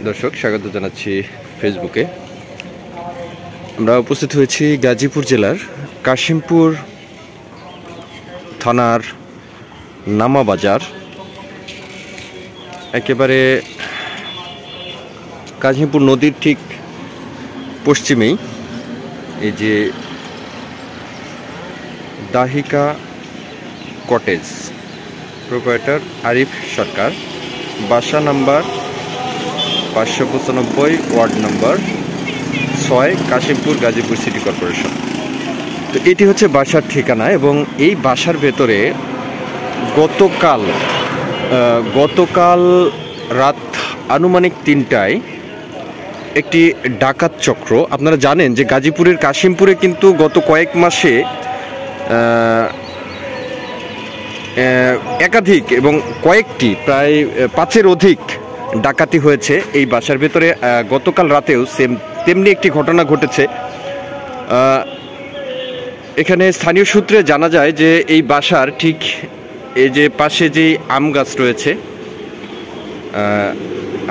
দর্শক, স্বাগত জানাচ্ছি ফেসবুকে। আমরা উপস্থিত হয়েছি গাজীপুর জেলার কাশিমপুর থানার নামা বাজার, একেবারে কাশিমপুর নদীর ঠিক পশ্চিমেই এই যে দাহিকা কটেজ, প্রোপ্রাইটার আরিফ সরকার, বাসা number 595, ward number 6, Kashimpur, Gazipur city corporation. তো এটি হচ্ছে বাসার ঠিকানা এবং এই বাসার ভেতরে গতকাল রাত আনুমানিক 3টায় একটি ডাকাত চক্র, আপনারা জানেন যে গাজীপুরের কাশিমপুরে কিন্তু গত কয়েক মাসে একাধিক এবং কয়েকটি প্রায় 5-এর অধিক ডাকাতি হয়েছে এই বাসার ভেতরে। গতকাল রাতেও তেমনি একটি ঘটনা ঘটেছে। এখানে স্থানীয় সূত্রে জানা যায় যে এই বাসার ঠিক এই যে পাশে যে আম গাছ রয়েছে,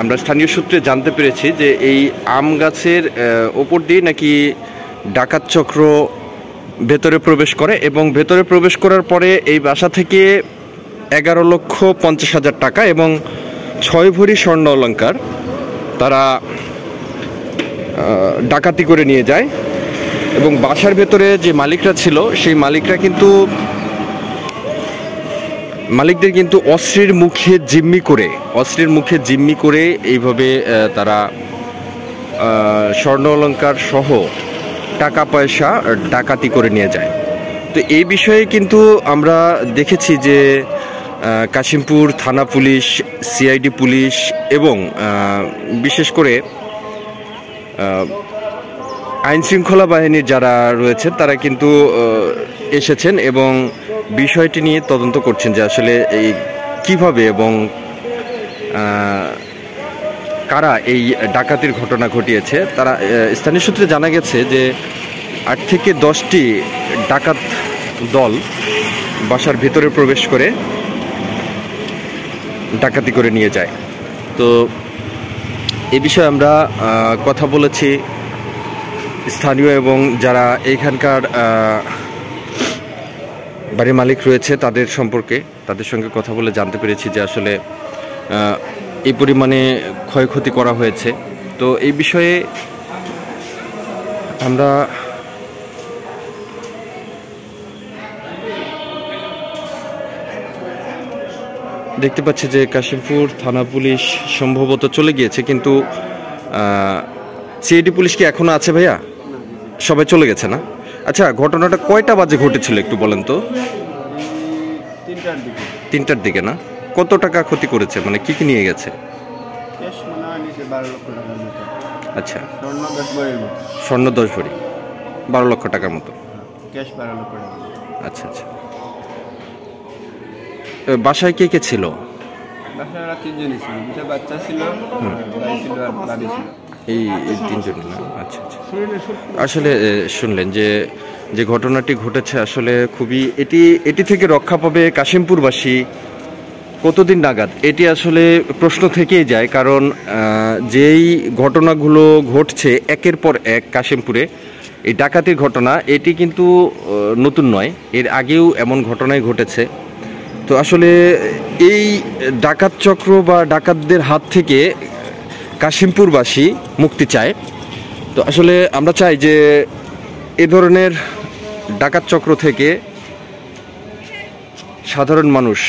আমরা স্থানীয় সূত্রে জানতে পেরেছি যে এই আম গাছের ওপর দিয়ে নাকি ডাকাত চক্র ভেতরে প্রবেশ করে এবং ভেতরে প্রবেশ করার পরে এই বাসা থেকে 11,50,000 টাকা এবং 6 ভরি স্বর্ণ অলংকার তারা ডাকাতি করে নিয়ে যায়। এবং বাসার ভেতরে যে মালিকরা ছিল সেই মালিকদের কিন্তু অস্ত্রের মুখে জিম্মি করে এইভাবে তারা স্বর্ণ অলংকার সহ টাকা পয়সা ডাকাতি করে নিয়ে যায়। তো এই বিষয়ে কিন্তু আমরা দেখেছি যে কাশিমপুর থানা পুলিশ, সিআইডি পুলিশ এবং বিশেষ করে আইনশৃঙ্খলা বাহিনীর যারা রয়েছেন তারা কিন্তু এসেছেন এবং বিষয়টি নিয়ে তদন্ত করছেন যে আসলে এই কিভাবে এবং কারা এই ডাকাতির ঘটনা ঘটিয়েছে। তারা স্থানীয় সূত্রে জানা গেছে যে 8 থেকে 10টি ডাকাত দল বাসার ভিতরে প্রবেশ করে ডাকাতি করে নিয়ে যায়। তো এই বিষয়ে আমরা কথা বলেছি স্থানীয় এবং যারা এখানকার বাড়ির মালিক রয়েছে তাদের সঙ্গে কথা বলে জানতে পেরেছি যে আসলে এই পরিমাণে ক্ষয়ক্ষতি করা হয়েছে। তো এই বিষয়ে আমরা দেখতে পাচ্ছি যে কাশিমপুর থানা পুলিশ সম্ভবত চলে গিয়েছে, কিন্তু সিআইডি পুলিশ কি এখনো আছে ভাইয়া? সবাই চলে গেছে না? আচ্ছা, ঘটনাটা কয়টা বাজে ঘটেছিল একটু বলেন তো? 3টার দিকে না? কত টাকা ক্ষতি করেছে, মানে কি কি নিয়ে গেছে? আচ্ছা, স্বর্ণ 10 ভরি, 12 লক্ষ টাকার মতো। আচ্ছা আচ্ছা। বাসায় কে কে ছিল? এই 3জন না? আচ্ছা আচ্ছা। আসলে শুনলেন যে ঘটনাটি ঘটেছে, আসলে খুবই এটি থেকে রক্ষা পাবে কাশিমপুরবাসী কতদিন নাগাদ, এটি আসলে প্রশ্ন থেকেই যায়। কারণ যেই ঘটনাগুলো ঘটছে একের পর এক কাশিমপুরে, এই ডাকাতির ঘটনা, এটি কিন্তু নতুন নয়, এর আগেও এমন ঘটনাই ঘটেছে। তো আসলে এই ডাকাত চক্র বা ডাকাতদের হাত থেকে কাশিমপুরবাসী মুক্তি চায়। তো আসলে আমরা চাই যে এ ধরনের ডাকাত চক্র থেকে সাধারণ মানুষ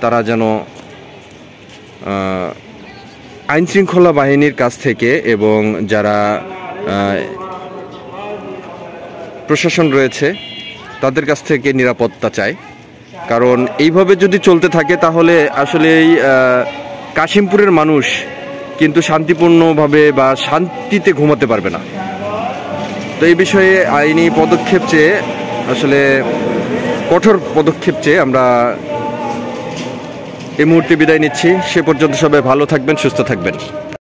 তারা যেন আইনশৃঙ্খলা বাহিনীর কাছ থেকে এবং যারা প্রশাসন রয়েছে তাদের কাছ থেকে নিরাপত্তা চায়। কারণ এইভাবে যদি চলতে থাকে তাহলে আসলে এই কাশিমপুরের মানুষ কিন্তু শান্তিপূর্ণভাবে বা শান্তিতে ঘুমাতে পারবে না। তো এই বিষয়ে আইনি পদক্ষেপ চেয়ে, আসলে কঠোর পদক্ষেপ চেয়ে আমরা এই মুহূর্তে বিদায় নিচ্ছি। সে পর্যন্ত সবাই ভালো থাকবেন, সুস্থ থাকবেন।